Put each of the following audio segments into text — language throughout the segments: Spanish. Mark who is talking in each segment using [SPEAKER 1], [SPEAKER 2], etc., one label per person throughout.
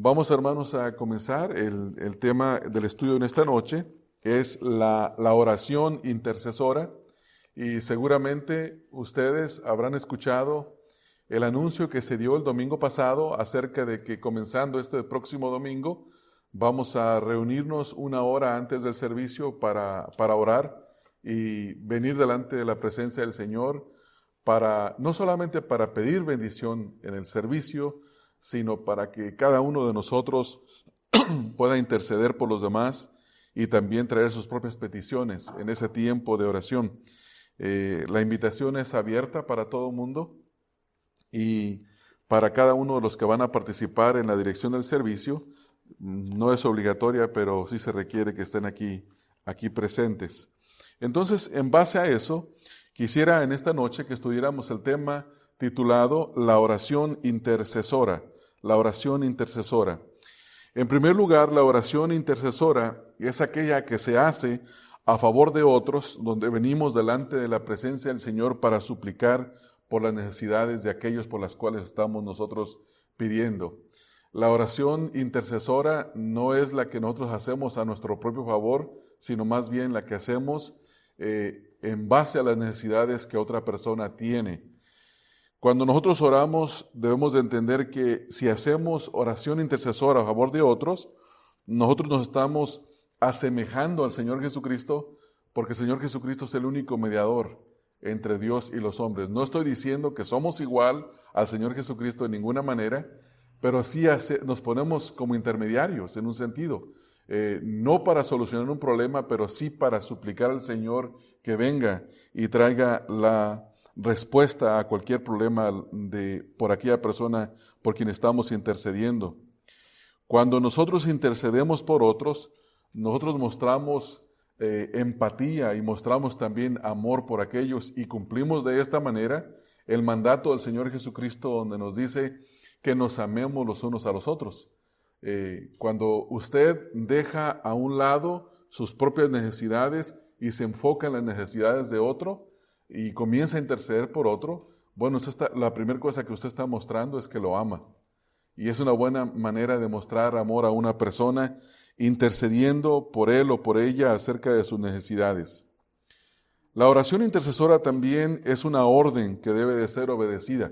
[SPEAKER 1] Vamos, hermanos, a comenzar. El tema del estudio en esta noche es la oración intercesora, y seguramente ustedes habrán escuchado el anuncio que se dio el domingo pasado acerca de que comenzando este próximo domingo vamos a reunirnos una hora antes del servicio para orar y venir delante de la presencia del Señor no solamente para pedir bendición en el servicio, sino para que cada uno de nosotros pueda interceder por los demás y también traer sus propias peticiones en ese tiempo de oración. La invitación es abierta para todo el mundo y para cada uno de los que van a participar en la dirección del servicio. No es obligatoria, pero sí se requiere que estén aquí presentes. Entonces, en base a eso, quisiera en esta noche que estudiáramos el tema titulado La oración intercesora. La oración intercesora. En primer lugar, la oración intercesora es aquella que se hace a favor de otros, donde venimos delante de la presencia del Señor para suplicar por las necesidades de aquellos por las cuales estamos nosotros pidiendo. La oración intercesora no es la que nosotros hacemos a nuestro propio favor, sino más bien la que hacemos en base a las necesidades que otra persona tiene. Cuando nosotros oramos, debemos de entender que si hacemos oración intercesora a favor de otros, nosotros nos estamos asemejando al Señor Jesucristo, porque el Señor Jesucristo es el único mediador entre Dios y los hombres. No estoy diciendo que somos igual al Señor Jesucristo de ninguna manera, pero sí nos ponemos como intermediarios en un sentido. No para solucionar un problema, pero sí para suplicar al Señor que venga y traiga la respuesta a cualquier problema por aquella persona por quien estamos intercediendo. Cuando nosotros intercedemos por otros, nosotros mostramos empatía y mostramos también amor por aquellos y cumplimos de esta manera el mandato del Señor Jesucristo, donde nos dice que nos amemos los unos a los otros. Cuando usted deja a un lado sus propias necesidades y se enfoca en las necesidades de otro y comienza a interceder por otro, bueno, la primera cosa que usted está mostrando es que lo ama. Y es una buena manera de mostrar amor a una persona, intercediendo por él o por ella acerca de sus necesidades. La oración intercesora también es una orden que debe de ser obedecida.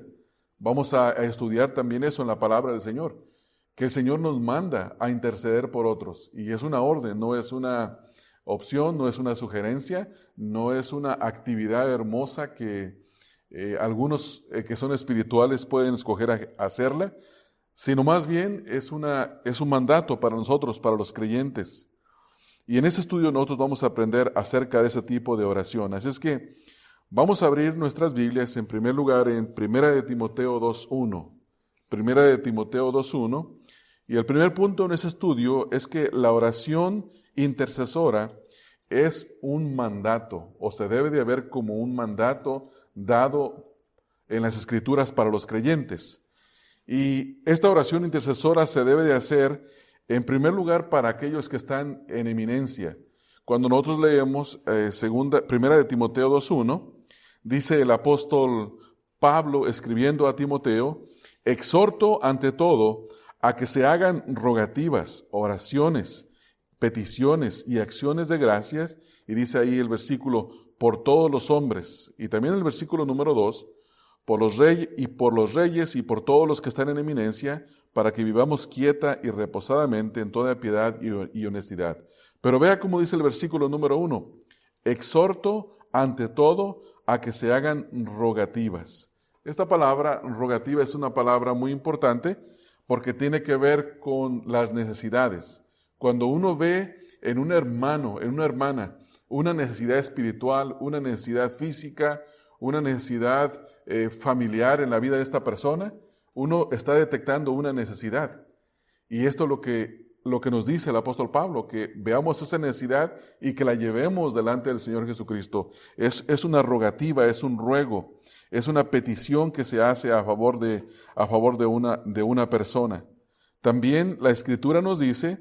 [SPEAKER 1] Vamos a estudiar también eso en la palabra del Señor, que el Señor nos manda a interceder por otros. Y es una orden, no es una opción, no es una sugerencia, no es una actividad hermosa que algunos que son espirituales pueden escoger hacerla, sino más bien es un mandato para nosotros, para los creyentes. Y en ese estudio nosotros vamos a aprender acerca de ese tipo de oración. Así es que vamos a abrir nuestras Biblias en primer lugar en 1 de Timoteo 2.1. 1 de Timoteo 2.1. Y el primer punto en ese estudio es que la oración intercesora es un mandato, o se debe de ver como un mandato dado en las Escrituras para los creyentes. Y esta oración intercesora se debe de hacer en primer lugar para aquellos que están en eminencia. Cuando nosotros leemos 1 de Timoteo 2.1, dice el apóstol Pablo escribiendo a Timoteo: exhorto ante todo a que se hagan rogativas, oraciones, peticiones y acciones de gracias, y dice ahí el versículo, por todos los hombres, y también el versículo número 2, por los reyes y por todos los que están en eminencia, para que vivamos quieta y reposadamente en toda piedad y honestidad. Pero vea cómo dice el versículo número 1, exhorto ante todo a que se hagan rogativas. Esta palabra rogativa es una palabra muy importante porque tiene que ver con las necesidades. Cuando uno ve en un hermano, en una hermana, una necesidad espiritual, una necesidad física, una necesidad familiar en la vida de esta persona, uno está detectando una necesidad. Y esto es lo que nos dice el apóstol Pablo, que veamos esa necesidad y que la llevemos delante del Señor Jesucristo. Es una rogativa, es un ruego, es una petición que se hace a favor de una persona. También la Escritura nos dice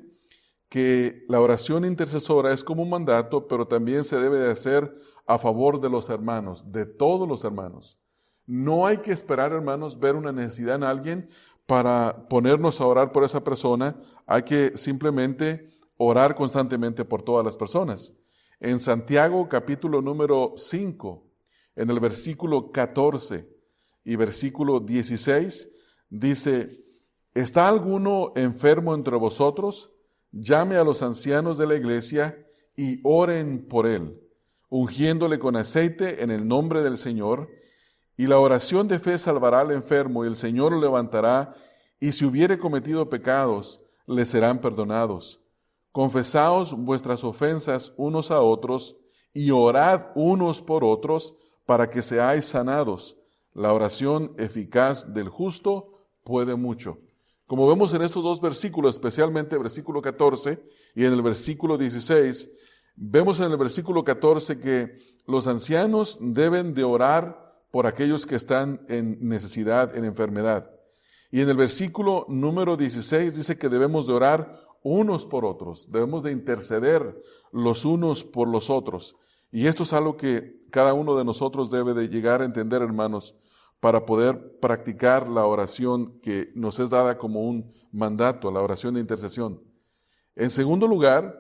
[SPEAKER 1] que la oración intercesora es como un mandato, pero también se debe de hacer a favor de los hermanos, de todos los hermanos. No hay que esperar, hermanos, ver una necesidad en alguien para ponernos a orar por esa persona, hay que simplemente orar constantemente por todas las personas. En Santiago capítulo número 5, en el versículo 14 y versículo 16, dice: ¿está alguno enfermo entre vosotros? Llame a los ancianos de la iglesia y oren por él, ungiéndole con aceite en el nombre del Señor. Y la oración de fe salvará al enfermo, y el Señor lo levantará, y si hubiere cometido pecados, le serán perdonados. Confesaos vuestras ofensas unos a otros, y orad unos por otros, para que seáis sanados. La oración eficaz del justo puede mucho. Como vemos en estos dos versículos, especialmente el versículo 14 y en el versículo 16, vemos en el versículo 14 que los ancianos deben de orar por aquellos que están en necesidad, en enfermedad. Y en el versículo número 16 dice que debemos de orar unos por otros, debemos de interceder los unos por los otros. Y esto es algo que cada uno de nosotros debe de llegar a entender, hermanos, para poder practicar la oración que nos es dada como un mandato, la oración de intercesión. En segundo lugar,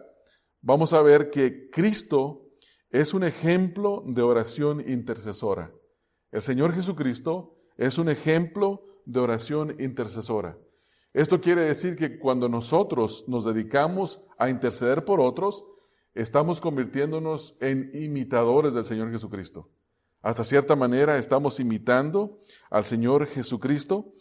[SPEAKER 1] vamos a ver que Cristo es un ejemplo de oración intercesora. El Señor Jesucristo es un ejemplo de oración intercesora. Esto quiere decir que cuando nosotros nos dedicamos a interceder por otros, estamos convirtiéndonos en imitadores del Señor Jesucristo. Hasta cierta manera estamos imitando al Señor Jesucristo.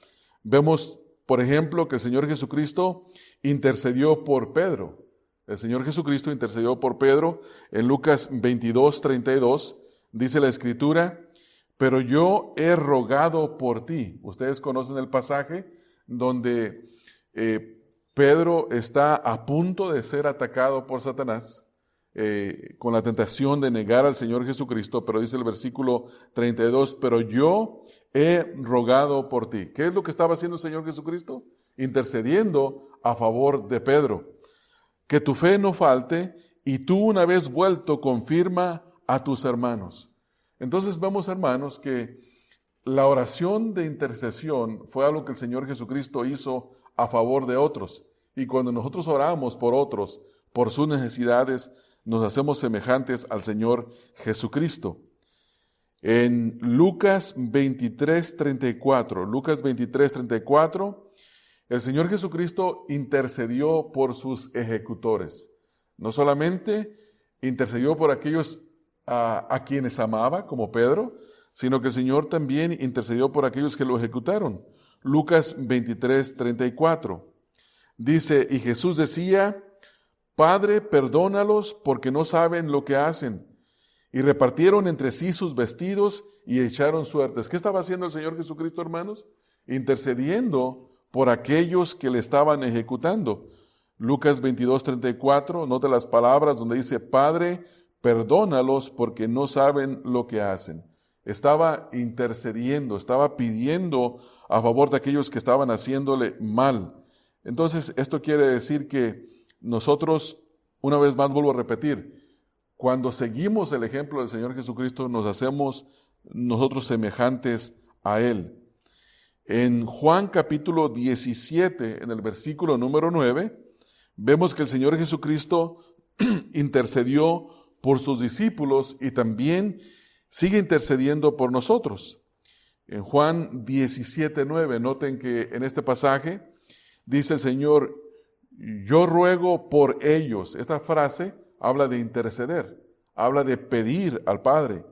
[SPEAKER 1] Vemos, por ejemplo, que el Señor Jesucristo intercedió por Pedro. El Señor Jesucristo intercedió por Pedro en Lucas 22:32. Dice la Escritura: pero yo he rogado por ti. Ustedes conocen el pasaje donde Pedro está a punto de ser atacado por Satanás, con la tentación de negar al Señor Jesucristo, pero dice el versículo 32, pero yo he rogado por ti. ¿Qué es lo que estaba haciendo el Señor Jesucristo? Intercediendo a favor de Pedro. Que tu fe no falte, y tú, una vez vuelto, confirma a tus hermanos. Entonces vemos, hermanos, que la oración de intercesión fue algo que el Señor Jesucristo hizo a favor de otros. Y cuando nosotros oramos por otros, por sus necesidades, nos hacemos semejantes al Señor Jesucristo. En Lucas 23:34, el Señor Jesucristo intercedió por sus ejecutores. No solamente intercedió por aquellos a quienes amaba, como Pedro, sino que el Señor también intercedió por aquellos que lo ejecutaron. Lucas 23:34 dice: y Jesús decía: Padre, perdónalos porque no saben lo que hacen. Y repartieron entre sí sus vestidos y echaron suertes. ¿Qué estaba haciendo el Señor Jesucristo, hermanos? Intercediendo por aquellos que le estaban ejecutando. Lucas 22:34, note las palabras donde dice: Padre, perdónalos porque no saben lo que hacen. Estaba intercediendo, estaba pidiendo a favor de aquellos que estaban haciéndole mal. Entonces, esto quiere decir que nosotros, una vez más vuelvo a repetir, cuando seguimos el ejemplo del Señor Jesucristo, nos hacemos nosotros semejantes a Él. En Juan capítulo 17, en el versículo número 9, vemos que el Señor Jesucristo intercedió por sus discípulos y también sigue intercediendo por nosotros. En Juan 17:9, noten que en este pasaje dice el Señor: yo ruego por ellos. Esta frase habla de interceder, habla de pedir al Padre.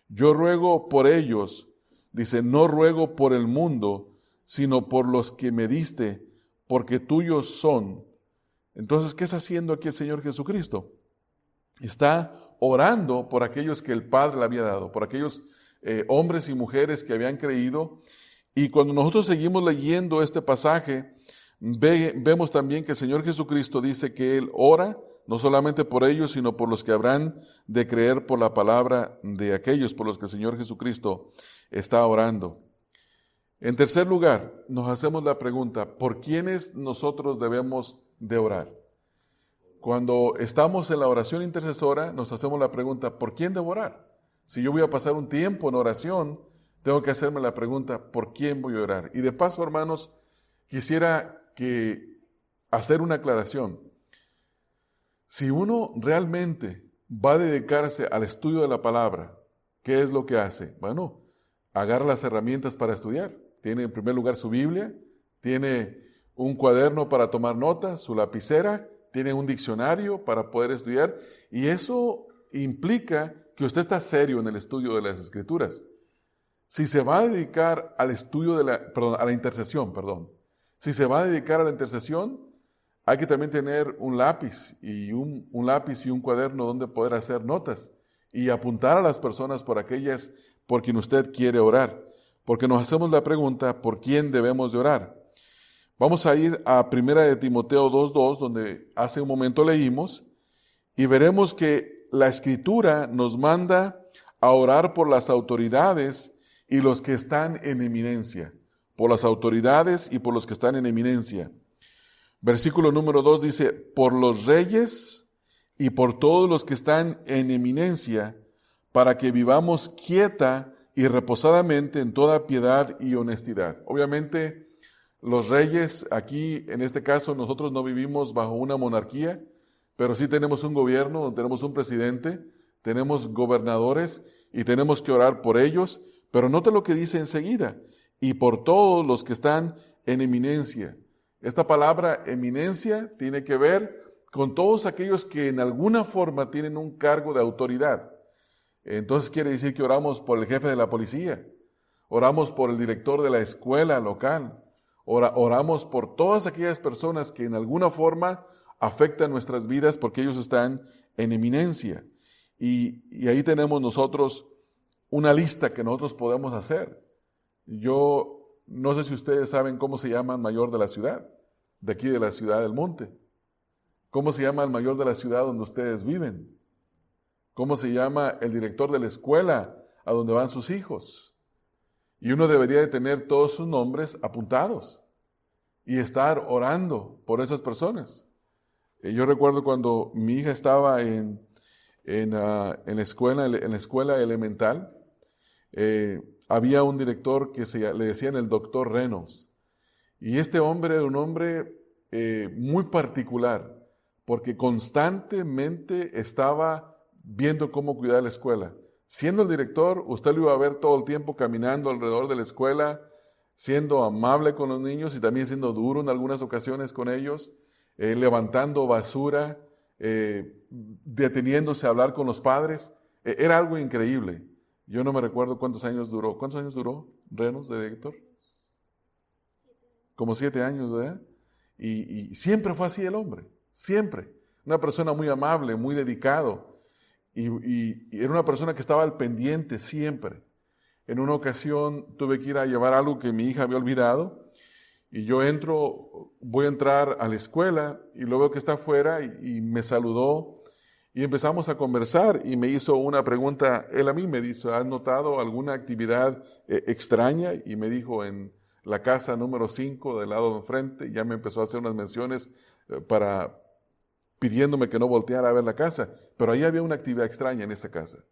[SPEAKER 1] Yo ruego por ellos, dice, no ruego por el mundo, sino por los que me diste, porque tuyos son. Entonces, ¿qué está haciendo aquí el Señor Jesucristo? Está orando por aquellos que el Padre le había dado, por aquellos hombres y mujeres que habían creído. Y cuando nosotros seguimos leyendo este pasaje, vemos también que el Señor Jesucristo dice que Él ora, no solamente por ellos, sino por los que habrán de creer por la palabra de aquellos por los que el Señor Jesucristo está orando. En tercer lugar, nos hacemos la pregunta: ¿por quiénes nosotros debemos de orar? Cuando estamos en la oración intercesora, nos hacemos la pregunta: ¿por quién debo orar? Si yo voy a pasar un tiempo en oración, tengo que hacerme la pregunta: ¿por quién voy a orar? Y de paso, hermanos, quisiera hacer una aclaración. Si uno realmente va a dedicarse al estudio de la palabra, ¿qué es lo que hace? Bueno, agarra las herramientas para estudiar. Tiene en primer lugar su Biblia, tiene un cuaderno para tomar notas, su lapicera, tiene un diccionario para poder estudiar, y eso implica que usted está serio en el estudio de las Escrituras. Si se va a dedicar al estudio a la intercesión, si se va a dedicar a la intercesión, hay que también tener un lápiz y un cuaderno donde poder hacer notas y apuntar a las personas por aquellas por quien usted quiere orar. Porque nos hacemos la pregunta, ¿por quién debemos de orar? Vamos a ir a 1 de Timoteo 2:2, donde hace un momento leímos, y veremos que la Escritura nos manda a orar por las autoridades y los que están en eminencia. Por las autoridades y por los que están en eminencia. Versículo número 2 dice, por los reyes y por todos los que están en eminencia, para que vivamos quieta y reposadamente en toda piedad y honestidad. Obviamente, los reyes, aquí en este caso nosotros no vivimos bajo una monarquía, pero sí tenemos un gobierno, tenemos un presidente, tenemos gobernadores y tenemos que orar por ellos, pero note lo que dice enseguida, y por todos los que están en eminencia. Esta palabra eminencia tiene que ver con todos aquellos que en alguna forma tienen un cargo de autoridad. Entonces quiere decir que oramos por el jefe de la policía, oramos por el director de la escuela local, oramos por todas aquellas personas que en alguna forma afectan nuestras vidas porque ellos están en eminencia. Y ahí tenemos nosotros una lista que nosotros podemos hacer. Yo no sé si ustedes saben cómo se llama el mayor de la ciudad, de aquí de la ciudad del monte. ¿Cómo se llama el mayor de la ciudad donde ustedes viven? ¿Cómo se llama el director de la escuela a donde van sus hijos? Y uno debería de tener todos sus nombres apuntados y estar orando por esas personas. Yo recuerdo cuando mi hija estaba en la escuela elemental, había un director que le decían el doctor Reynolds. Y este hombre era un hombre muy particular, porque constantemente estaba viendo cómo cuidar la escuela. Siendo el director, usted lo iba a ver todo el tiempo caminando alrededor de la escuela, siendo amable con los niños y también siendo duro en algunas ocasiones con ellos, levantando basura, deteniéndose a hablar con los padres. Era algo increíble. Yo no me recuerdo cuántos años duró. ¿Cuántos años duró Reynolds de director? Como 7 años, ¿verdad? Y siempre fue así el hombre, siempre. Una persona muy amable, muy dedicado. Y era una persona que estaba al pendiente siempre. En una ocasión tuve que ir a llevar algo que mi hija había olvidado. Y yo voy a entrar a la escuela y lo veo que está afuera y me saludó. Y empezamos a conversar y me hizo una pregunta, él a mí me dijo, ¿has notado alguna actividad extraña? Y me dijo, en la casa número 5 del lado de enfrente, ya me empezó a hacer unas menciones pidiéndome que no volteara a ver la casa, pero ahí había una actividad extraña en esa casa.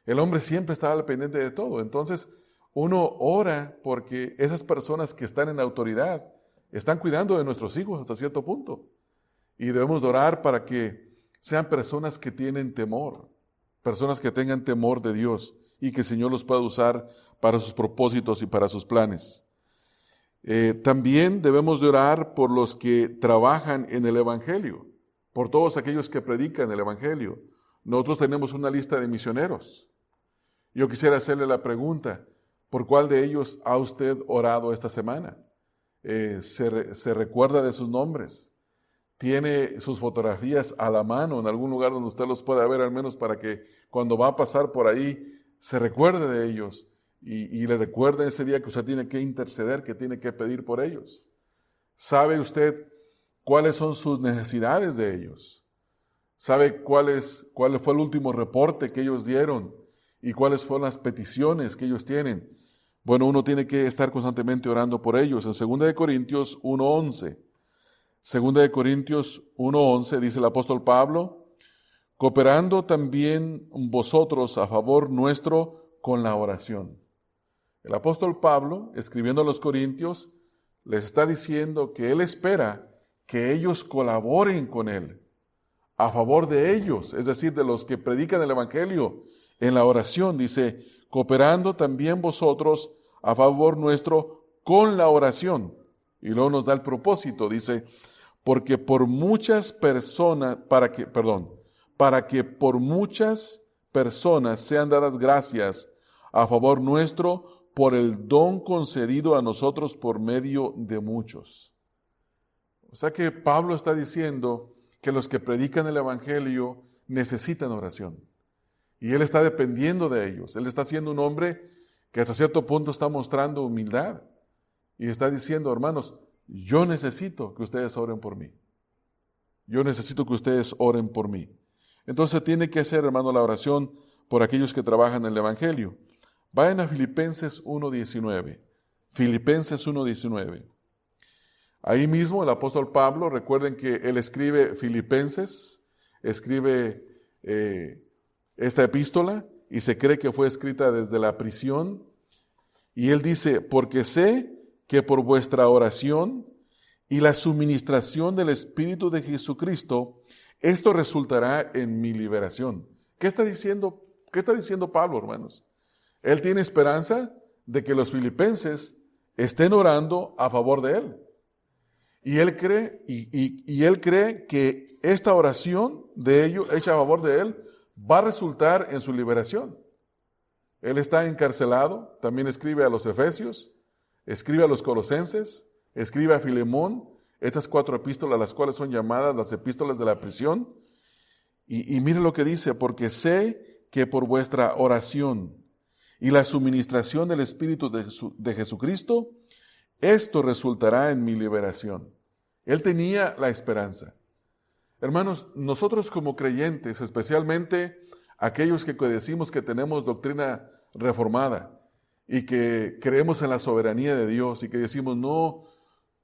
[SPEAKER 1] El hombre siempre estaba al pendiente de todo, entonces uno ora porque esas personas que están en autoridad están cuidando de nuestros hijos hasta cierto punto. Y debemos orar para que sean personas que tienen temor, personas que tengan temor de Dios y que el Señor los pueda usar para sus propósitos y para sus planes. También debemos de orar por los que trabajan en el Evangelio, por todos aquellos que predican el Evangelio. Nosotros tenemos una lista de misioneros. Yo quisiera hacerle la pregunta, ¿por cuál de ellos ha usted orado esta semana? ¿Se recuerda de sus nombres? ¿Tiene sus fotografías a la mano en algún lugar donde usted los pueda ver, al menos para que cuando va a pasar por ahí se recuerde de ellos y le recuerde ese día que usted tiene que interceder, que tiene que pedir por ellos? ¿Sabe usted cuáles son sus necesidades de ellos? ¿Sabe cuál fue el último reporte que ellos dieron y cuáles fueron las peticiones que ellos tienen? Bueno, uno tiene que estar constantemente orando por ellos. En 2 Corintios 1:11, 2 Corintios 1:11 dice el apóstol Pablo, cooperando también vosotros a favor nuestro con la oración. El apóstol Pablo, escribiendo a los Corintios, les está diciendo que Él espera que ellos colaboren con Él a favor de ellos, es decir, de los que predican el Evangelio en la oración. Dice, cooperando también vosotros a favor nuestro con la oración. Y luego nos da el propósito, dice, porque por muchas personas, para que por muchas personas sean dadas gracias a favor nuestro por el don concedido a nosotros por medio de muchos. O sea que Pablo está diciendo que los que predican el Evangelio necesitan oración. Y él está dependiendo de ellos. Él está siendo un hombre que hasta cierto punto está mostrando humildad. Y está diciendo, hermanos, yo necesito que ustedes oren por mí. Yo necesito que ustedes oren por mí. Entonces tiene que hacer, hermano, la oración por aquellos que trabajan en el Evangelio. Vayan a Filipenses 1:19. Filipenses 1:19. Ahí mismo el apóstol Pablo, recuerden que él escribe Filipenses, escribe esta epístola y se cree que fue escrita desde la prisión. Y él dice, porque sé que por vuestra oración y la suministración del Espíritu de Jesucristo, esto resultará en mi liberación. ¿Qué está diciendo Pablo, hermanos? Él tiene esperanza de que los filipenses estén orando a favor de él. Y él cree que esta oración de ellos, hecha a favor de él, va a resultar en su liberación. Él está encarcelado, también escribe a los Efesios, escribe a los Colosenses, escribe a Filemón, estas 4 epístolas, las cuales son llamadas las epístolas de la prisión. Y mire lo que dice, porque sé que por vuestra oración y la suministración del Espíritu de Jesucristo, esto resultará en mi liberación. Él tenía la esperanza. Hermanos, nosotros como creyentes, especialmente aquellos que decimos que tenemos doctrina reformada y que creemos en la soberanía de Dios y que decimos, no,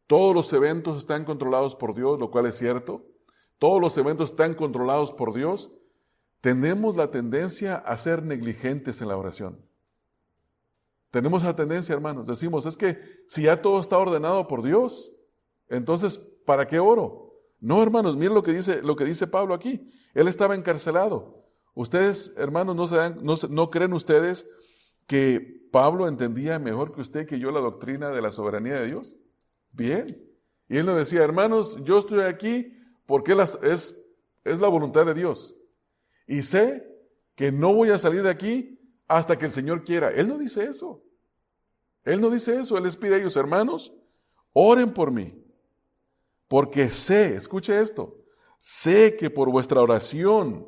[SPEAKER 1] todos los eventos están controlados por Dios, lo cual es cierto. Todos los eventos están controlados por Dios. Tenemos la tendencia a ser negligentes en la oración. Tenemos la tendencia, hermanos, decimos, es que si ya todo está ordenado por Dios, entonces, ¿para qué oro? No, hermanos, miren lo que dice Pablo aquí. Él estaba encarcelado. Ustedes, hermanos, ¿no creen ustedes que Pablo entendía mejor que usted, que yo, la doctrina de la soberanía de Dios? Bien. Y él nos decía, hermanos, yo estoy aquí porque es la voluntad de Dios. Y sé que no voy a salir de aquí hasta que el Señor quiera. Él no dice eso. Él no dice eso. Él les pide a ellos, hermanos, oren por mí. Porque sé, escuche esto, sé que por vuestra oración,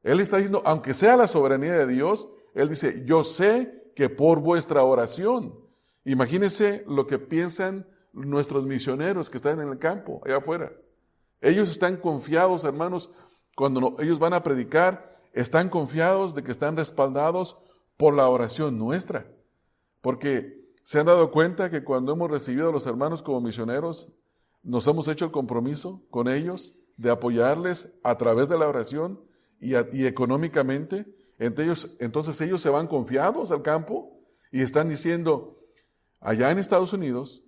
[SPEAKER 1] Él está diciendo, aunque sea la soberanía de Dios, Él dice, yo sé que por vuestra oración. Imagínense lo que piensan nuestros misioneros que están en el campo, allá afuera. Ellos están confiados, hermanos, cuando ellos van a predicar, están confiados de que están respaldados por la oración nuestra. Porque se han dado cuenta que cuando hemos recibido a los hermanos como misioneros, nos hemos hecho el compromiso con ellos de apoyarles a través de la oración y económicamente. Entonces ellos se van confiados al campo y están diciendo, allá en Estados Unidos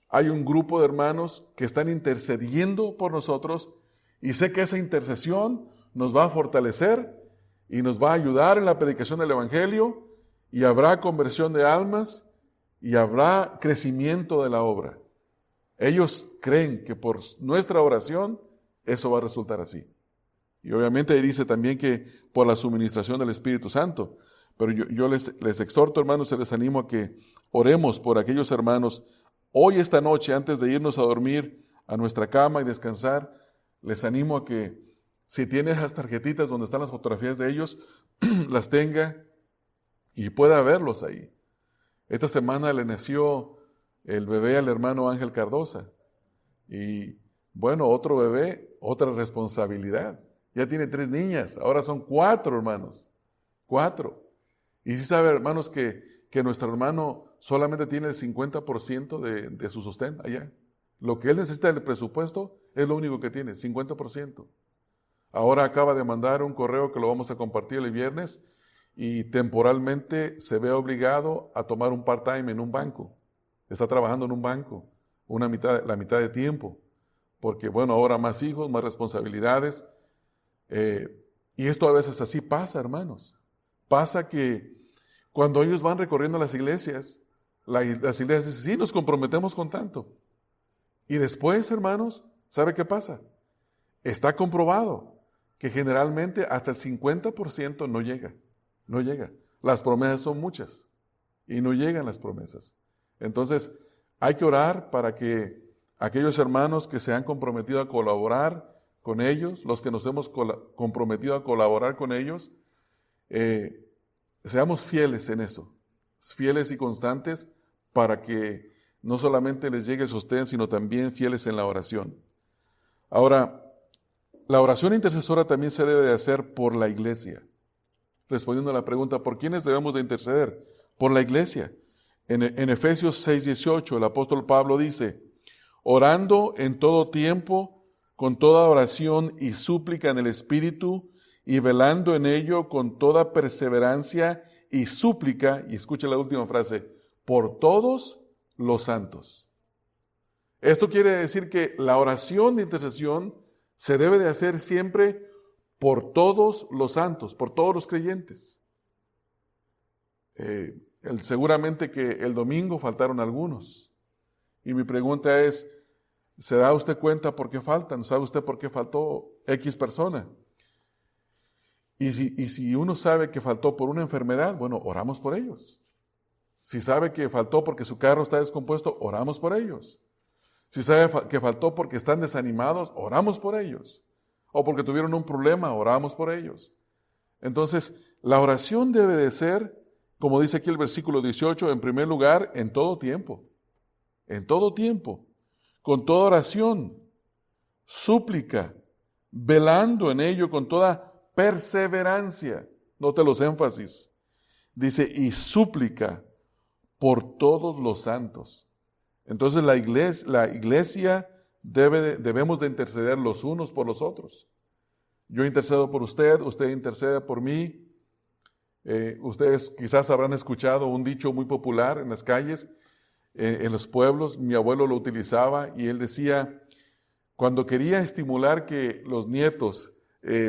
[SPEAKER 1] hay un grupo de hermanos que están intercediendo por nosotros y sé que esa intercesión nos va a fortalecer y nos va a ayudar en la predicación del Evangelio y habrá conversión de almas y habrá crecimiento de la obra. Ellos creen que por nuestra oración eso va a resultar así. Y obviamente dice también que por la suministración del Espíritu Santo. Pero yo les exhorto, hermanos, y les animo a que oremos por aquellos hermanos. Hoy, esta noche, antes de irnos a dormir a nuestra cama y descansar, les animo a que si tiene esas tarjetitas donde están las fotografías de ellos, las tenga y pueda verlos ahí. Esta semana le nació el bebé al hermano Ángel Cardosa. Y bueno, otro bebé, otra responsabilidad. Ya tiene 3 niñas, ahora son 4, hermanos. 4. Y sí sabe, hermanos, que nuestro hermano solamente tiene el 50% de su sostén allá. Lo que él necesita del presupuesto es lo único que tiene, 50%. Ahora acaba de mandar un correo que lo vamos a compartir el viernes y temporalmente se ve obligado a tomar un part-time en un banco. Está trabajando en un banco la mitad de tiempo, porque bueno, ahora más hijos, más responsabilidades, y esto a veces así pasa, hermanos. Pasa que cuando ellos van recorriendo las iglesias dicen, sí, nos comprometemos con tanto. Y después, hermanos, ¿sabe qué pasa? Está comprobado que generalmente hasta el 50% no llega. No llega. Las promesas son muchas y no llegan las promesas. Entonces, hay que orar para que aquellos hermanos que se han comprometido a colaborar con ellos, los que nos hemos comprometido a colaborar con ellos, seamos fieles en eso, fieles y constantes para que no solamente les llegue el sostén, sino también fieles en la oración. Ahora, la oración intercesora también se debe de hacer por la iglesia. Respondiendo a la pregunta, ¿por quiénes debemos de interceder? Por la iglesia. En Efesios 6:18, el apóstol Pablo dice, orando en todo tiempo, con toda oración y súplica en el Espíritu, y velando en ello con toda perseverancia y súplica, y escucha la última frase, por todos los santos. Esto quiere decir que la oración de intercesión se debe de hacer siempre por todos los santos, por todos los creyentes. Seguramente que el domingo faltaron algunos. Y mi pregunta es, ¿se da usted cuenta por qué faltan? ¿Sabe usted por qué faltó X persona? Y si uno sabe que faltó por una enfermedad, bueno, oramos por ellos. Si sabe que faltó porque su carro está descompuesto, oramos por ellos. Si sabe que faltó porque están desanimados, oramos por ellos. O porque tuvieron un problema, oramos por ellos. Entonces, la oración debe de ser, como dice aquí el versículo 18, en primer lugar, en todo tiempo, con toda oración, súplica, velando en ello con toda perseverancia. Note los énfasis. Dice, y súplica por todos los santos. Entonces la iglesia debemos de interceder los unos por los otros. Yo intercedo por usted intercede por mí. Ustedes quizás habrán escuchado un dicho muy popular en las calles, en los pueblos. Mi abuelo lo utilizaba y él decía, cuando quería estimular que los nietos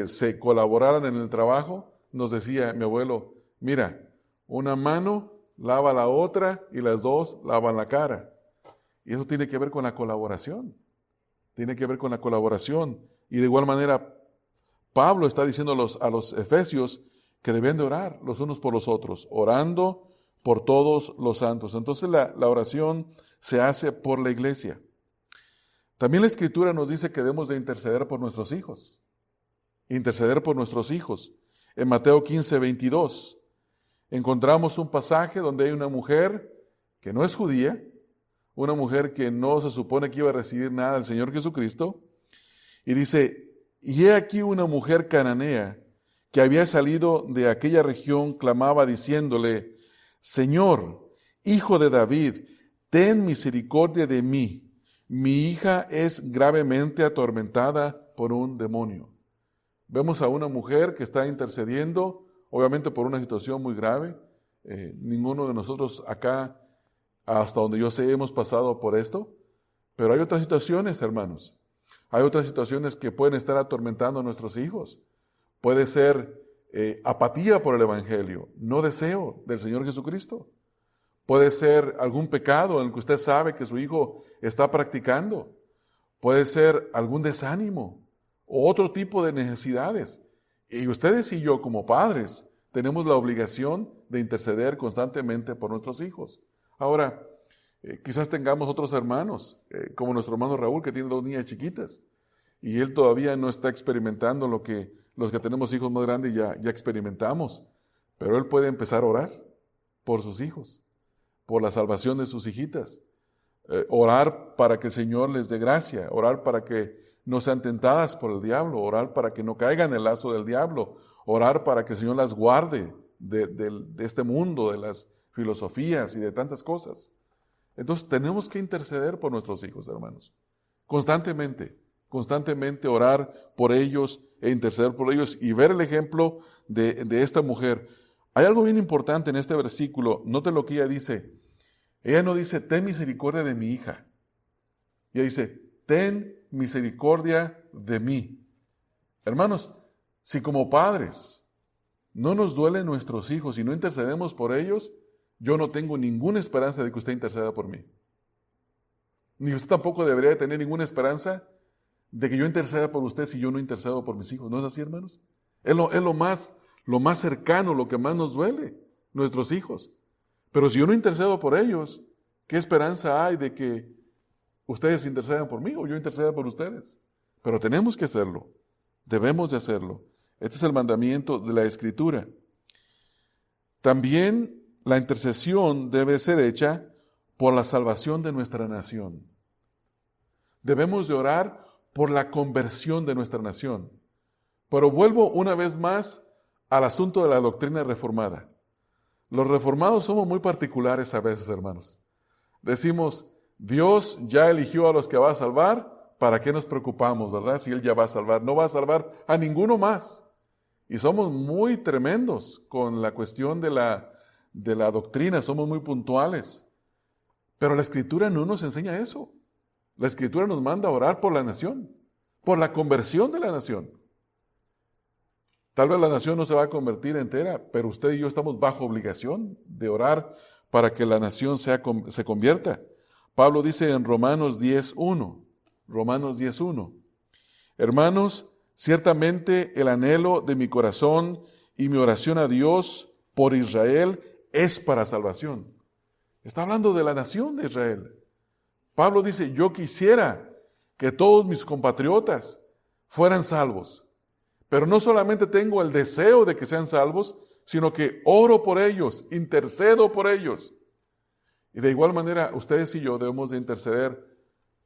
[SPEAKER 1] se colaboraran en el trabajo, nos decía mi abuelo, mira, una mano lava la otra y las dos lavan la cara. Y eso tiene que ver con la colaboración. Y de igual manera, Pablo está diciendo a los efesios que deben de orar los unos por los otros, orando por todos los santos. Entonces la oración se hace por la iglesia. También la Escritura nos dice que debemos de interceder por nuestros hijos. En Mateo 15:22 encontramos un pasaje donde hay una mujer que no es judía, una mujer que no se supone que iba a recibir nada del Señor Jesucristo, y dice, y he aquí una mujer cananea que había salido de aquella región, clamaba diciéndole, Señor, Hijo de David, ten misericordia de mí, mi hija es gravemente atormentada por un demonio. Vemos a una mujer que está intercediendo, obviamente por una situación muy grave. Ninguno de nosotros acá, hasta donde yo sé, hemos pasado por esto, pero hay otras situaciones, hermanos. Hay otras situaciones que pueden estar atormentando a nuestros hijos. Puede ser apatía por el Evangelio, no deseo del Señor Jesucristo. Puede ser algún pecado en el que usted sabe que su hijo está practicando. Puede ser algún desánimo o otro tipo de necesidades. Y ustedes y yo como padres tenemos la obligación de interceder constantemente por nuestros hijos. Ahora, quizás tengamos otros hermanos, como nuestro hermano Raúl, que tiene 2 niñas chiquitas, y él todavía no está experimentando lo que los que tenemos hijos más grandes ya experimentamos, pero él puede empezar a orar por sus hijos, por la salvación de sus hijitas, orar para que el Señor les dé gracia, orar para que no sean tentadas por el diablo, orar para que no caigan en el lazo del diablo, orar para que el Señor las guarde de este mundo, de las filosofías y de tantas cosas. Entonces tenemos que interceder por nuestros hijos, hermanos, constantemente orar por ellos e interceder por ellos y ver el ejemplo de esta mujer. Hay algo bien importante en este versículo, noten lo que ella dice. Ella no dice, ten misericordia de mi hija. Y ahí dice, ten misericordia de mí. Hermanos, si como padres no nos duelen nuestros hijos y no intercedemos por ellos, yo no tengo ninguna esperanza de que usted interceda por mí. Ni usted tampoco debería de tener ninguna esperanza de que yo interceda por usted si yo no intercedo por mis hijos. ¿No es así, hermanos? Es lo más cercano, lo que más nos duele, nuestros hijos. Pero si yo no intercedo por ellos, ¿qué esperanza hay de que ustedes intercedan por mí o yo interceda por ustedes? Pero tenemos que hacerlo. Debemos de hacerlo. Este es el mandamiento de la Escritura. También la intercesión debe ser hecha por la salvación de nuestra nación. Debemos de orar por la conversión de nuestra nación. Pero vuelvo una vez más al asunto de la doctrina reformada. Los reformados somos muy particulares a veces, hermanos. Decimos, Dios ya eligió a los que va a salvar, ¿para qué nos preocupamos, verdad? Si Él ya va a salvar, no va a salvar a ninguno más. Y somos muy tremendos con la cuestión de la doctrina, somos muy puntuales. Pero la Escritura no nos enseña eso. La Escritura nos manda a orar por la nación, por la conversión de la nación. Tal vez la nación no se va a convertir entera, pero usted y yo estamos bajo obligación de orar para que la nación se convierta. Pablo dice en Romanos 10:1, hermanos, ciertamente el anhelo de mi corazón y mi oración a Dios por Israel es para salvación. Está hablando de la nación de Israel. Pablo dice, yo quisiera que todos mis compatriotas fueran salvos. Pero no solamente tengo el deseo de que sean salvos, sino que oro por ellos, intercedo por ellos. Y de igual manera, ustedes y yo debemos de interceder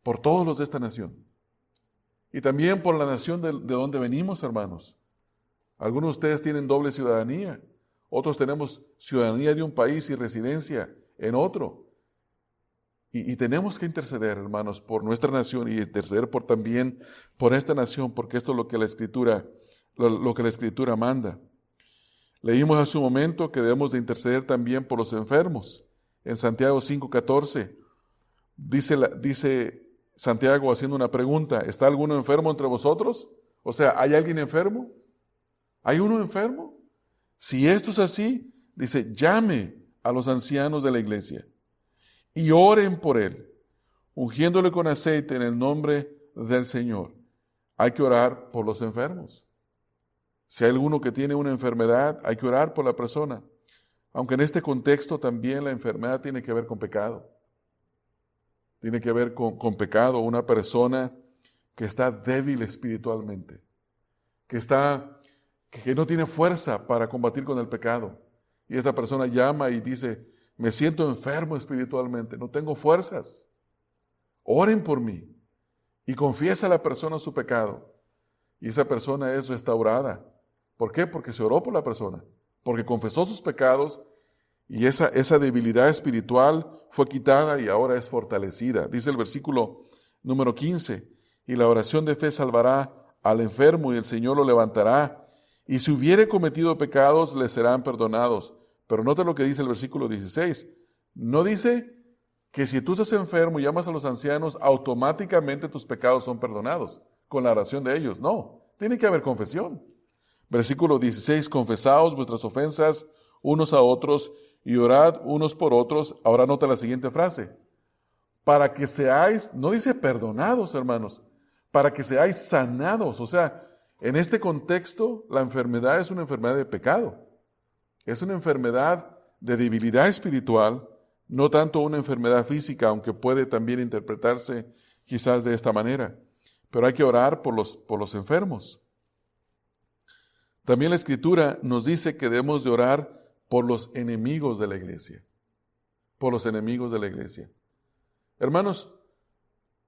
[SPEAKER 1] por todos los de esta nación. Y también por la nación de donde venimos, hermanos. Algunos de ustedes tienen doble ciudadanía. Otros tenemos ciudadanía de un país y residencia en otro. Y tenemos que interceder, hermanos, por nuestra nación y interceder también por esta nación, porque esto es lo que la Escritura manda. Leímos hace un momento que debemos de interceder también por los enfermos. En Santiago 5:14 dice Santiago haciendo una pregunta, ¿está alguno enfermo entre vosotros? O sea, ¿hay alguien enfermo? ¿Hay uno enfermo? Si esto es así, dice, llame a los ancianos de la iglesia y oren por él, ungiéndole con aceite en el nombre del Señor. Hay que orar por los enfermos. Si hay alguno que tiene una enfermedad, hay que orar por la persona. Aunque en este contexto también la enfermedad tiene que ver con pecado. Tiene que ver con pecado. Una persona que está débil espiritualmente, que no tiene fuerza para combatir con el pecado. Y esa persona llama y dice, me siento enfermo espiritualmente, no tengo fuerzas. Oren por mí. Y confiesa a la persona su pecado. Y esa persona es restaurada. ¿Por qué? Porque se oró por la persona. Porque confesó sus pecados y esa debilidad espiritual fue quitada y ahora es fortalecida. Dice el versículo número 15, y la oración de fe salvará al enfermo y el Señor lo levantará. Y si hubiere cometido pecados, le serán perdonados. Pero nota lo que dice el versículo 16. No dice que si tú estás enfermo y llamas a los ancianos, automáticamente tus pecados son perdonados con la oración de ellos. No, tiene que haber confesión. Versículo 16, confesaos vuestras ofensas unos a otros y orad unos por otros. Ahora nota la siguiente frase. Para que seáis, no dice perdonados, hermanos, para que seáis sanados. O sea, en este contexto, la enfermedad es una enfermedad de pecado. Es una enfermedad de debilidad espiritual, no tanto una enfermedad física, aunque puede también interpretarse quizás de esta manera. Pero hay que orar por los enfermos. También la Escritura nos dice que debemos de orar por los enemigos de la iglesia. Por los enemigos de la iglesia. Hermanos,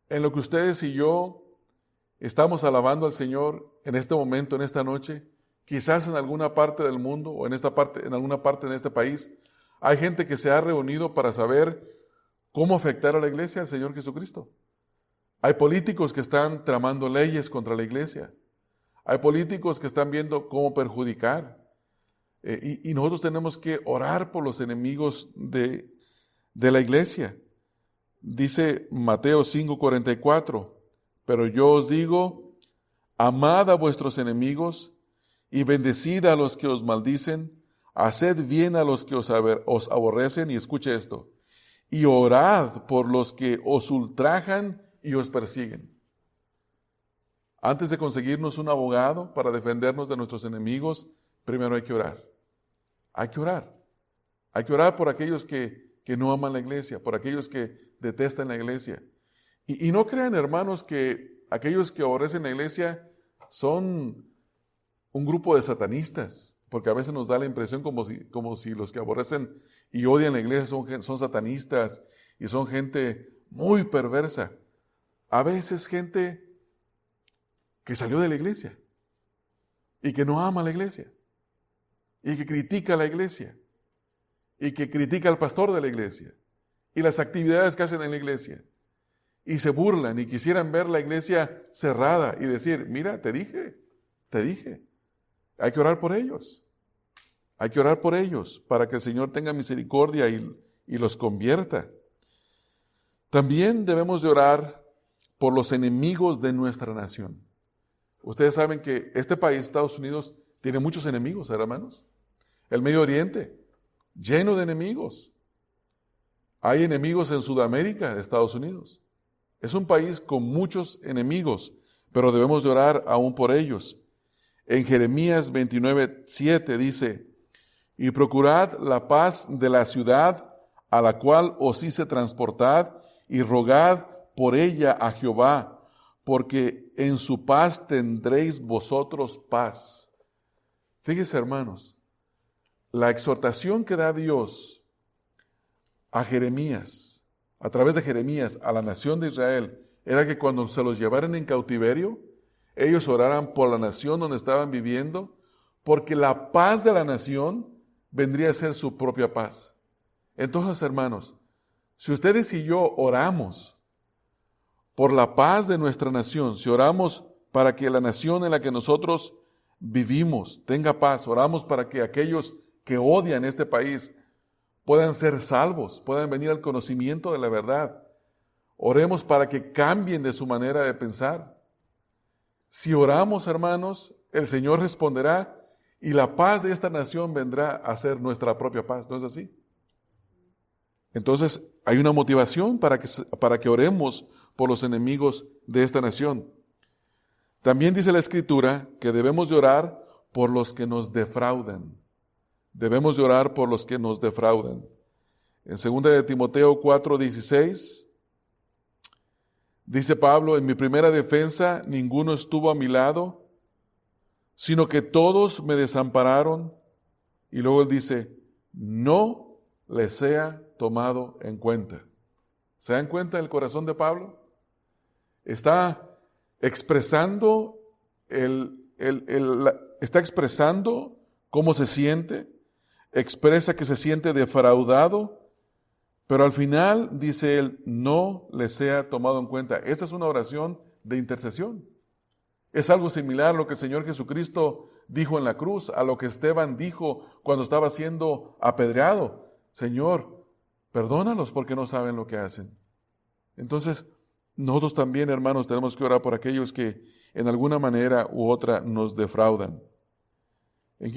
[SPEAKER 1] en lo que ustedes y yo estamos alabando al Señor en este momento, en esta noche, quizás en alguna parte del mundo o en alguna parte de este país, hay gente que se ha reunido para saber cómo afectar a la iglesia, al Señor Jesucristo. Hay políticos que están tramando leyes contra la iglesia. Hay políticos que están viendo cómo perjudicar. Y nosotros tenemos que orar por los enemigos de la iglesia. Dice Mateo 5:44, pero yo os digo, amad a vuestros enemigos y bendecid a los que os maldicen, haced bien a los que os aborrecen, y escuche esto, y orad por los que os ultrajan y os persiguen. Antes de conseguirnos un abogado para defendernos de nuestros enemigos, primero hay que orar. Hay que orar. Hay que orar por aquellos que no aman la iglesia, por aquellos que detestan la iglesia. Y no crean, hermanos, que aquellos que aborrecen la iglesia son un grupo de satanistas, porque a veces nos da la impresión como si los que aborrecen y odian la iglesia son satanistas y son gente muy perversa. A veces gente que salió de la iglesia y que no ama la iglesia y que critica a la iglesia y que critica al pastor de la iglesia y las actividades que hacen en la iglesia y se burlan y quisieran ver la iglesia cerrada y decir, mira, te dije. Hay que orar por ellos. Hay que orar por ellos para que el Señor tenga misericordia y los convierta. También debemos de orar por los enemigos de nuestra nación. Ustedes saben que este país, Estados Unidos, tiene muchos enemigos, hermanos. El Medio Oriente, lleno de enemigos. Hay enemigos en Sudamérica de Estados Unidos. Es un país con muchos enemigos, pero debemos de orar aún por ellos. En Jeremías 29:7 dice, y procurad la paz de la ciudad a la cual os hice transportar, y rogad por ella a Jehová, porque en su paz tendréis vosotros paz. Fíjense, hermanos, la exhortación que da Dios a Jeremías, a través de Jeremías, a la nación de Israel, era que cuando se los llevaran en cautiverio, ellos oraran por la nación donde estaban viviendo, porque la paz de la nación vendría a ser su propia paz. Entonces, hermanos, si ustedes y yo oramos por la paz de nuestra nación, si oramos para que la nación en la que nosotros vivimos tenga paz, oramos para que aquellos que odian este país puedan ser salvos, puedan venir al conocimiento de la verdad. Oremos para que cambien de su manera de pensar. Si oramos, hermanos, el Señor responderá y la paz de esta nación vendrá a ser nuestra propia paz. ¿No es así? Entonces, hay una motivación para que oremos por los enemigos de esta nación. También dice la Escritura que debemos de orar por los que nos defraudan. Debemos de orar por los que nos defraudan. En 2 de Timoteo 4:16, dice Pablo, en mi primera defensa ninguno estuvo a mi lado, sino que todos me desampararon. Y luego él dice, no les sea tomado en cuenta. ¿Se dan cuenta del corazón de Pablo? Está expresando está expresando cómo se siente, expresa que se siente defraudado, pero al final dice él, no le sea tomado en cuenta. Esta es una oración de intercesión. Es algo similar a lo que el Señor Jesucristo dijo en la cruz, a lo que Esteban dijo cuando estaba siendo apedreado. Señor, perdónalos porque no saben lo que hacen. Entonces, nosotros también, hermanos, tenemos que orar por aquellos que en alguna manera u otra nos defraudan. En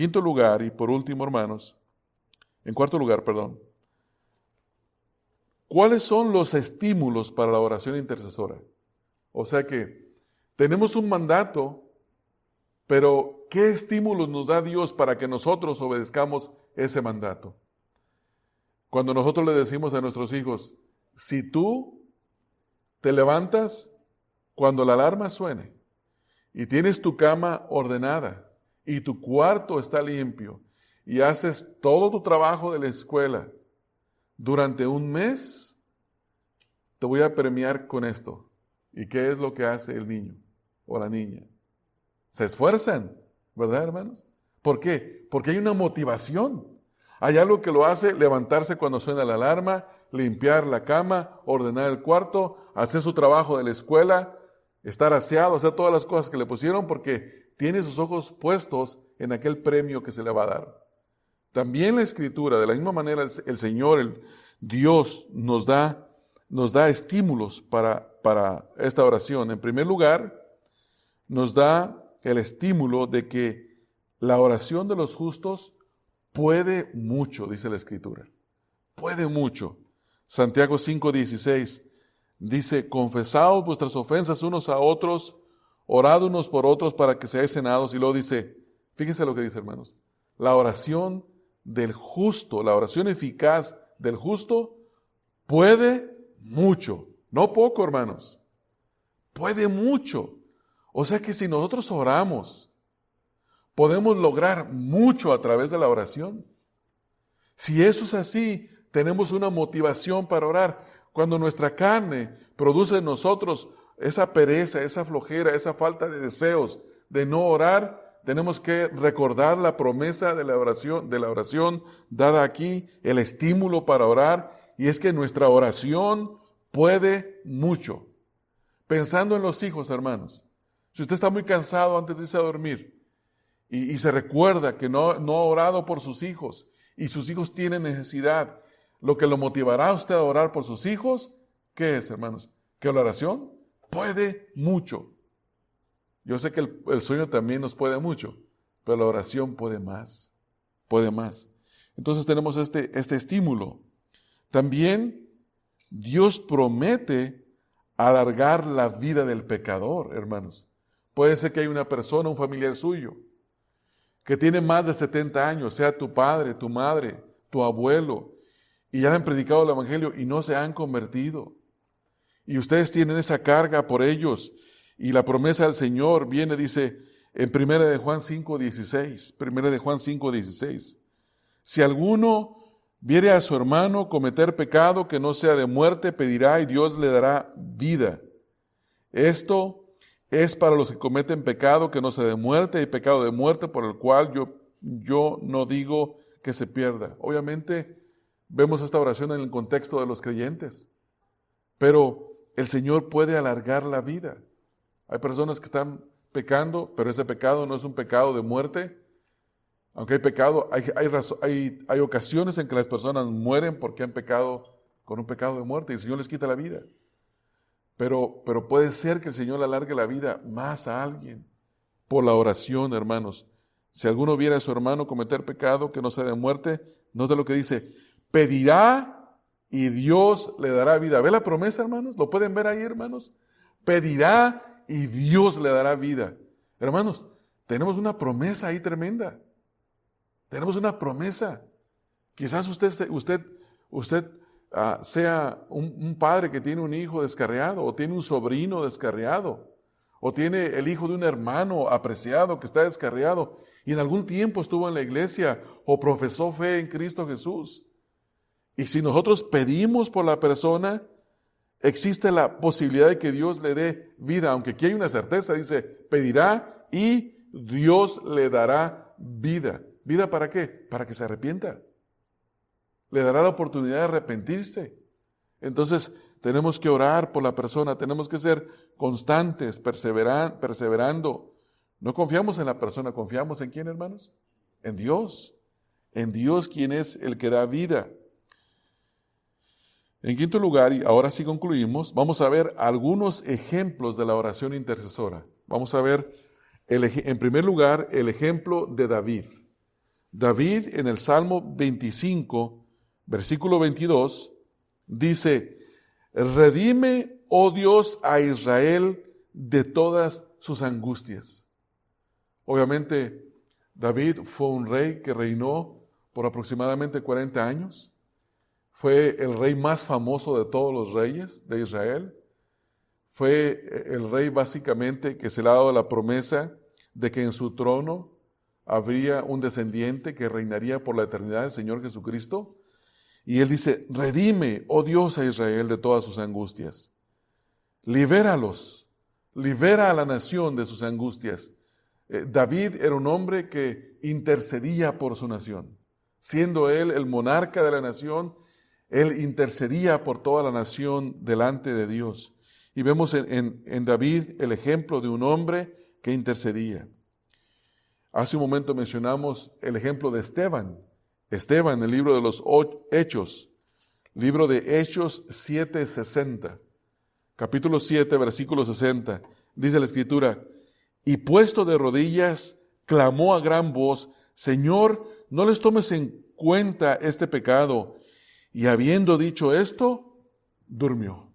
[SPEAKER 1] cuarto lugar, ¿cuáles son los estímulos para la oración intercesora? O sea que tenemos un mandato, pero ¿qué estímulos nos da Dios para que nosotros obedezcamos ese mandato? Cuando nosotros le decimos a nuestros hijos, si tú te levantas cuando la alarma suene y tienes tu cama ordenada y tu cuarto está limpio y haces todo tu trabajo de la escuela durante un mes, te voy a premiar con esto. ¿Y qué es lo que hace el niño o la niña? Se esfuerzan, ¿verdad, hermanos? ¿Por qué? Porque hay una motivación. Hay algo que lo hace levantarse cuando suena la alarma, limpiar la cama, ordenar el cuarto, hacer su trabajo de la escuela, estar aseado, hacer todas las cosas que le pusieron porque tiene sus ojos puestos en aquel premio que se le va a dar. También la Escritura, de la misma manera el Señor, el Dios, nos da nos da estímulos para esta oración. En primer lugar, nos da el estímulo de que la oración de los justos puede mucho, dice la Escritura. Puede mucho. Santiago 5:16 dice, confesaos vuestras ofensas unos a otros, orad unos por otros para que seáis sanados. Y luego dice, fíjense lo que dice, hermanos, la oración del justo, la oración eficaz del justo puede mucho, no poco, hermanos, puede mucho. O sea que si nosotros oramos, podemos lograr mucho a través de la oración. Si eso es así, tenemos una motivación para orar. Cuando nuestra carne produce en nosotros esa pereza, esa flojera, esa falta de deseos de no orar, tenemos que recordar la promesa de la oración dada aquí, el estímulo para orar, y es que nuestra oración puede mucho. Pensando en los hijos, hermanos, si usted está muy cansado antes de irse a dormir y se recuerda que no ha orado por sus hijos y sus hijos tienen necesidad, lo que lo motivará a usted a orar por sus hijos, ¿qué es, hermanos? Que la oración puede mucho. Yo sé que el sueño también nos puede mucho, pero la oración puede más, puede más. Entonces tenemos este estímulo. También Dios promete alargar la vida del pecador, hermanos. Puede ser que hay una persona, un familiar suyo, que tiene más de 70 años, sea tu padre, tu madre, tu abuelo, y ya han predicado el Evangelio y no se han convertido. Y ustedes tienen esa carga por ellos. Y la promesa del Señor viene, dice, en 1 de Juan 5:16. 1 de Juan 5:16. Si alguno viere a su hermano cometer pecado que no sea de muerte, pedirá y Dios le dará vida. Esto es para los que cometen pecado que no sea de muerte y pecado de muerte por el cual yo no digo que se pierda. Obviamente vemos esta oración en el contexto de los creyentes, pero el Señor puede alargar la vida. Hay personas que están pecando, pero ese pecado no es un pecado de muerte. Aunque hay pecado, hay ocasiones en que las personas mueren porque han pecado con un pecado de muerte y el Señor les quita la vida. Pero puede ser que el Señor le alargue la vida más a alguien por la oración, hermanos. Si alguno viera a su hermano cometer pecado que no sea de muerte, note lo que dice, pedirá y Dios le dará vida. ¿Ve la promesa, hermanos? ¿Lo pueden ver ahí, hermanos? Pedirá y Dios le dará vida. Hermanos, tenemos una promesa ahí tremenda. Tenemos una promesa. Quizás usted sea un padre que tiene un hijo descarriado, o tiene un sobrino descarriado, o tiene el hijo de un hermano apreciado que está descarriado, y en algún tiempo estuvo en la iglesia, o profesó fe en Cristo Jesús. Y si nosotros pedimos por la persona, existe la posibilidad de que Dios le dé vida, aunque aquí hay una certeza, dice, pedirá y Dios le dará vida. ¿Vida para qué? Para que se arrepienta. Le dará la oportunidad de arrepentirse. Entonces, tenemos que orar por la persona, tenemos que ser constantes, perseverando. No confiamos en la persona, ¿confiamos en quién, hermanos? En Dios. En Dios, quien es el que da vida. En quinto lugar, y ahora sí concluimos, vamos a ver algunos ejemplos de la oración intercesora. Vamos a ver, en primer lugar, el ejemplo de David. David en el Salmo 25, versículo 22, dice, redime, oh Dios, a Israel de todas sus angustias. Obviamente, David fue un rey que reinó por aproximadamente 40 años. Fue el rey más famoso de todos los reyes de Israel. Fue el rey básicamente que se le ha dado la promesa de que en su trono habría un descendiente que reinaría por la eternidad, el Señor Jesucristo. Y él dice, redime, oh Dios, a Israel de todas sus angustias. Libéralos, libera a la nación de sus angustias. David era un hombre que intercedía por su nación. Siendo él el monarca de la nación, él intercedía por toda la nación delante de Dios. Y vemos en David el ejemplo de un hombre que intercedía. Hace un momento mencionamos el ejemplo de Esteban. Esteban, en el libro de los Hechos, Libro de Hechos 7:60. Capítulo 7, versículo 60. Dice la Escritura: y puesto de rodillas, clamó a gran voz: Señor, no les tomes en cuenta este pecado. Y habiendo dicho esto, durmió.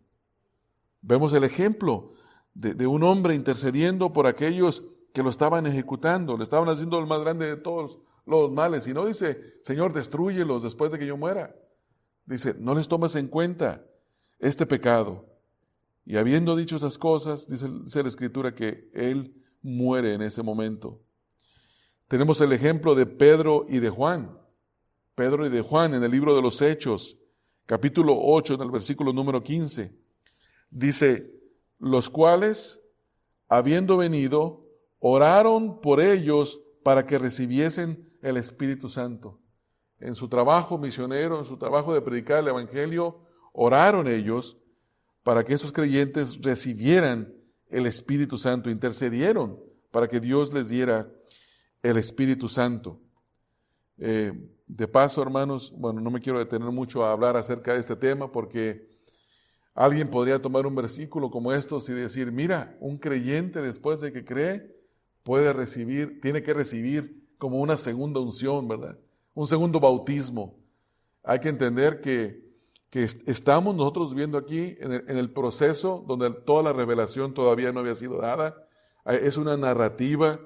[SPEAKER 1] Vemos el ejemplo de un hombre intercediendo por aquellos que lo estaban ejecutando, le estaban haciendo el más grande de todos los males. Y no dice: Señor, destrúyelos después de que yo muera. Dice: no les tomes en cuenta este pecado. Y habiendo dicho esas cosas, dice la Escritura que él muere en ese momento. Tenemos el ejemplo de Pedro y de Juan. Pedro y de Juan en el libro de los Hechos, capítulo 8, en el versículo número 15. Dice: los cuales, habiendo venido, oraron por ellos para que recibiesen el Espíritu Santo. En su trabajo misionero, en su trabajo de predicar el Evangelio, oraron ellos para que esos creyentes recibieran el Espíritu Santo, intercedieron para que Dios les diera el Espíritu Santo. De paso, hermanos, bueno, no me quiero detener mucho a hablar acerca de este tema, porque alguien podría tomar un versículo como estos y decir: mira, un creyente después de que cree tiene que recibir como una segunda unción, ¿verdad? Un segundo bautismo. Hay que entender que estamos nosotros viendo aquí en el proceso donde toda la revelación todavía no había sido dada. Es una narrativa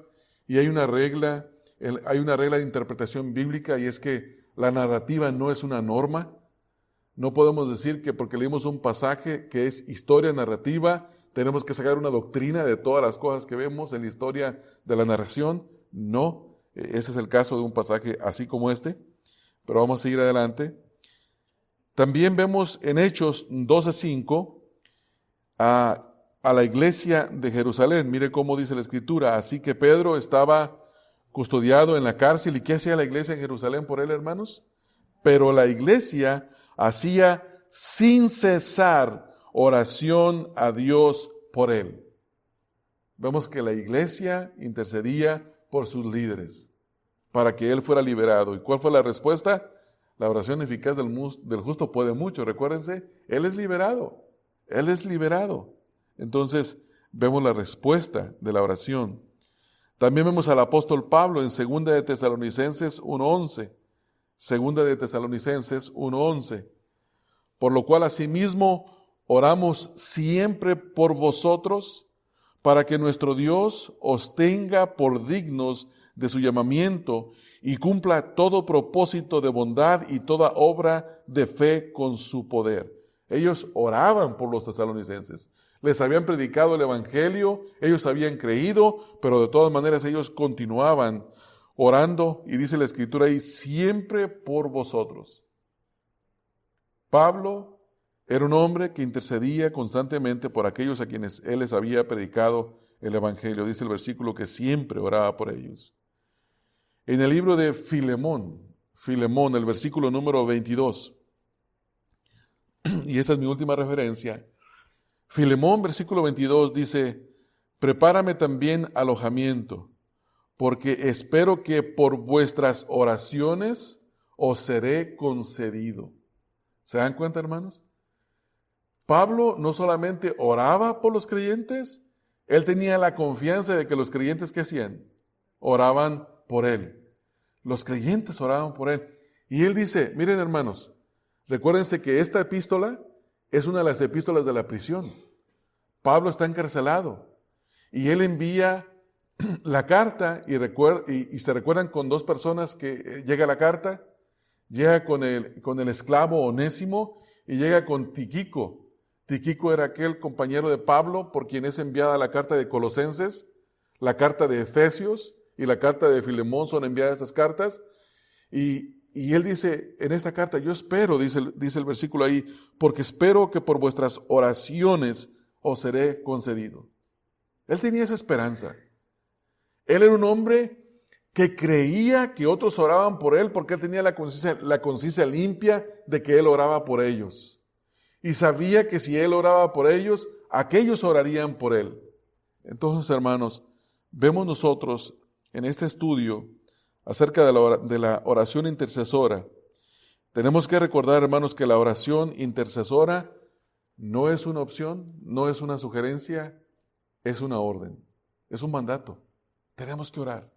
[SPEAKER 1] y hay una regla de interpretación bíblica, y es que la narrativa no es una norma. No podemos decir que porque leímos un pasaje que es historia narrativa, tenemos que sacar una doctrina de todas las cosas que vemos en la historia de la narración. No, ese es el caso de un pasaje así como este, pero vamos a seguir adelante. También vemos en Hechos 12:5 a la iglesia de Jerusalén. Mire cómo dice la Escritura: así que Pedro estaba custodiado en la cárcel. ¿Y qué hacía la iglesia en Jerusalén por él, hermanos? Pero la iglesia hacía sin cesar oración a Dios por él. Vemos que la iglesia intercedía por sus líderes para que él fuera liberado. ¿Y cuál fue la respuesta? La oración eficaz del justo puede mucho. Recuérdense, él es liberado. Él es liberado. Entonces, vemos la respuesta de la oración. También vemos al apóstol Pablo en 2 de Tesalonicenses 1:11. 2 de Tesalonicenses 1:11. Por lo cual asimismo oramos siempre por vosotros, para que nuestro Dios os tenga por dignos de su llamamiento y cumpla todo propósito de bondad y toda obra de fe con su poder. Ellos oraban por los tesalonicenses. Les habían predicado el Evangelio, ellos habían creído, pero de todas maneras ellos continuaban orando, y dice la Escritura ahí: siempre por vosotros. Pablo era un hombre que intercedía constantemente por aquellos a quienes él les había predicado el Evangelio. Dice el versículo que siempre oraba por ellos. En el libro de Filemón, el versículo número 22, y esa es mi última referencia. Filemón, versículo 22, dice: prepárame también alojamiento, porque espero que por vuestras oraciones os seré concedido. ¿Se dan cuenta, hermanos? Pablo no solamente oraba por los creyentes, él tenía la confianza de que los creyentes, ¿qué hacían? Oraban por él. Los creyentes oraban por él. Y él dice: miren, hermanos, recuérdense que esta epístola es una de las epístolas de la prisión. Pablo está encarcelado y él envía la carta y se recuerdan con dos personas que llega la carta. Llega con el esclavo Onésimo y llega con Tíquico. Tíquico era aquel compañero de Pablo por quien es enviada la carta de Colosenses, la carta de Efesios y la carta de Filemón son enviadas estas cartas. Y él dice en esta carta: yo espero, dice el versículo ahí, porque espero que por vuestras oraciones os seré concedido. Él tenía esa esperanza. Él era un hombre que creía que otros oraban por él porque él tenía la conciencia limpia de que él oraba por ellos. Y sabía que si él oraba por ellos, aquellos orarían por él. Entonces, hermanos, vemos nosotros en este estudio acerca de la oración intercesora Tenemos que recordar, hermanos, que la oración intercesora no es una opción, no es una sugerencia, es una orden, es un mandato. Tenemos que orar.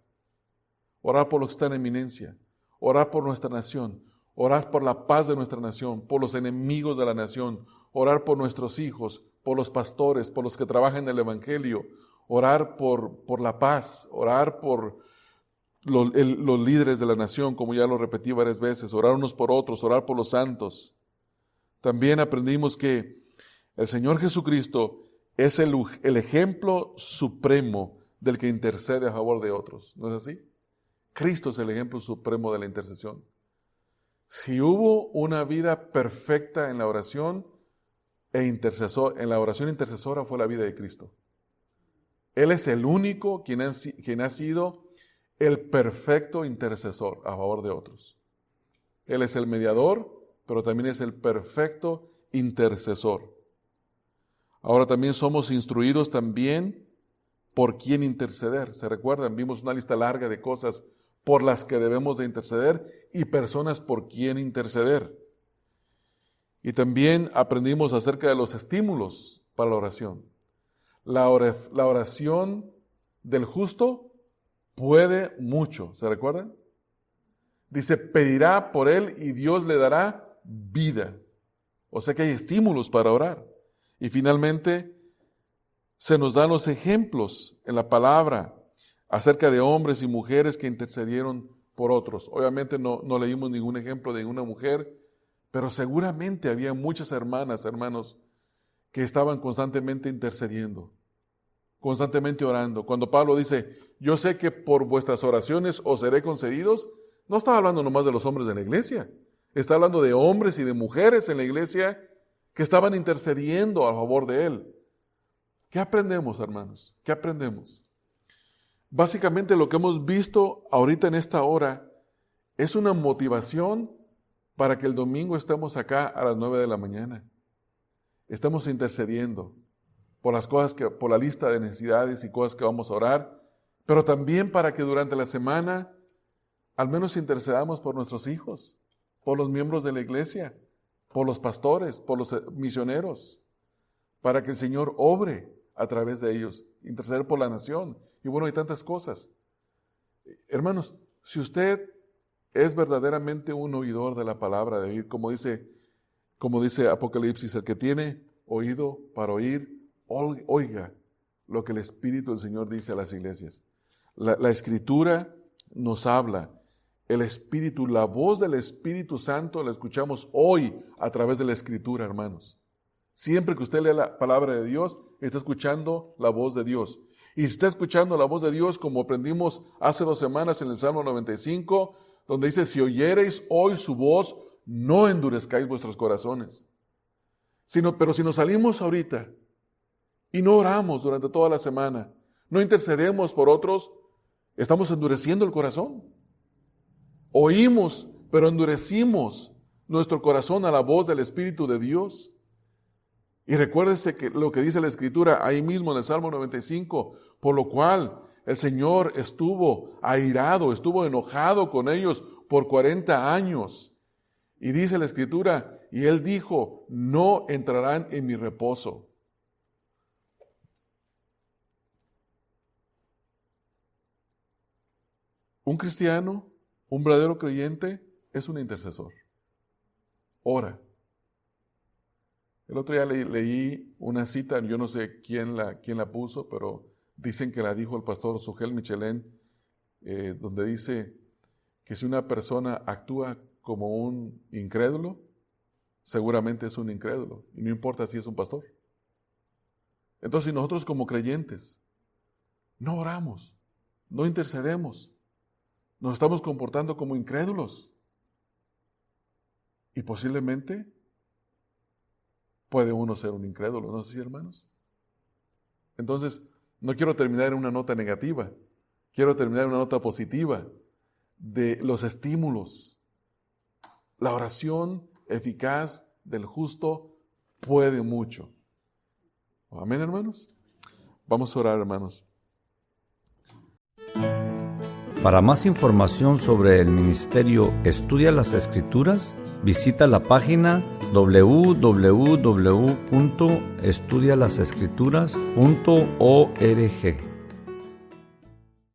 [SPEAKER 1] Orar por los que están en eminencia, orar por nuestra nación, orar por la paz de nuestra nación, por los enemigos de la nación, orar por nuestros hijos, por los pastores, por los que trabajan en el Evangelio, orar por la paz, orar por los líderes de la nación, como ya lo repetí varias veces, orar unos por otros, orar por los santos. También aprendimos que el Señor Jesucristo es el ejemplo supremo del que intercede a favor de otros. ¿No es así? Cristo es el ejemplo supremo de la intercesión. Si hubo una vida perfecta en la oración en la oración intercesora fue la vida de Cristo. Él es el único quien ha sido el perfecto intercesor a favor de otros. Él es el mediador, pero también es el perfecto intercesor. Ahora también somos instruidos también por quién interceder. ¿Se recuerdan? Vimos una lista larga de cosas por las que debemos de interceder y personas por quién interceder. Y también aprendimos acerca de los estímulos para la oración. La oración del justo puede mucho. ¿Se recuerdan? Dice, pedirá por él y Dios le dará vida. O sea que hay estímulos para orar. Y finalmente, se nos dan los ejemplos en la palabra acerca de hombres y mujeres que intercedieron por otros. Obviamente no leímos ningún ejemplo de una mujer, pero seguramente había muchas hermanos, que estaban constantemente intercediendo, constantemente orando. Cuando Pablo dice, yo sé que por vuestras oraciones os seré concedidos, no está hablando nomás de los hombres de la iglesia, está hablando de hombres y de mujeres en la iglesia que estaban intercediendo a favor de él. ¿Qué aprendemos, hermanos? ¿Qué aprendemos? Básicamente lo que hemos visto ahorita en esta hora es una motivación para que el domingo estemos acá a las 9 de la mañana. Estamos intercediendo por las cosas por la lista de necesidades y cosas que vamos a orar, pero también para que durante la semana al menos intercedamos por nuestros hijos, por los miembros de la iglesia, por los pastores, por los misioneros, para que el Señor obre a través de ellos, interceder por la nación. Y bueno, hay tantas cosas. Hermanos, si usted es verdaderamente un oidor de la palabra de oír, como dice Apocalipsis, el que tiene oído para oír, oiga lo que el Espíritu del Señor dice a las iglesias. La Escritura nos habla. El Espíritu, la voz del Espíritu Santo la escuchamos hoy a través de la Escritura, hermanos. Siempre que usted lea la palabra de Dios, está escuchando la voz de Dios. Y si está escuchando la voz de Dios, como aprendimos hace 2 semanas en el Salmo 95, donde dice, si oyereis hoy su voz, no endurezcáis vuestros corazones. Pero si nos salimos ahorita y no oramos durante toda la semana, no intercedemos por otros, estamos endureciendo el corazón. Oímos, pero endurecimos nuestro corazón a la voz del Espíritu de Dios. Y recuérdese que lo que dice la Escritura ahí mismo en el Salmo 95, por lo cual el Señor estuvo airado, estuvo enojado con ellos por 40 años. Y dice la Escritura, y Él dijo, no entrarán en mi reposo. Un cristiano, un verdadero creyente, es un intercesor. Ora. El otro día leí una cita, yo no sé quién la puso, pero dicen que la dijo el pastor Sugel Michelén, donde dice que si una persona actúa como un incrédulo, seguramente es un incrédulo, y no importa si es un pastor. Entonces, si nosotros como creyentes no oramos, no intercedemos, nos estamos comportando como incrédulos, y posiblemente puede uno ser un incrédulo, ¿no es así, hermanos? Entonces, no quiero terminar en una nota negativa, quiero terminar en una nota positiva de los estímulos. La oración eficaz del justo puede mucho. Amén, hermanos. Vamos a orar, hermanos.
[SPEAKER 2] Para más información sobre el ministerio Estudia las Escrituras, Visita la página www.estudialasescrituras.org.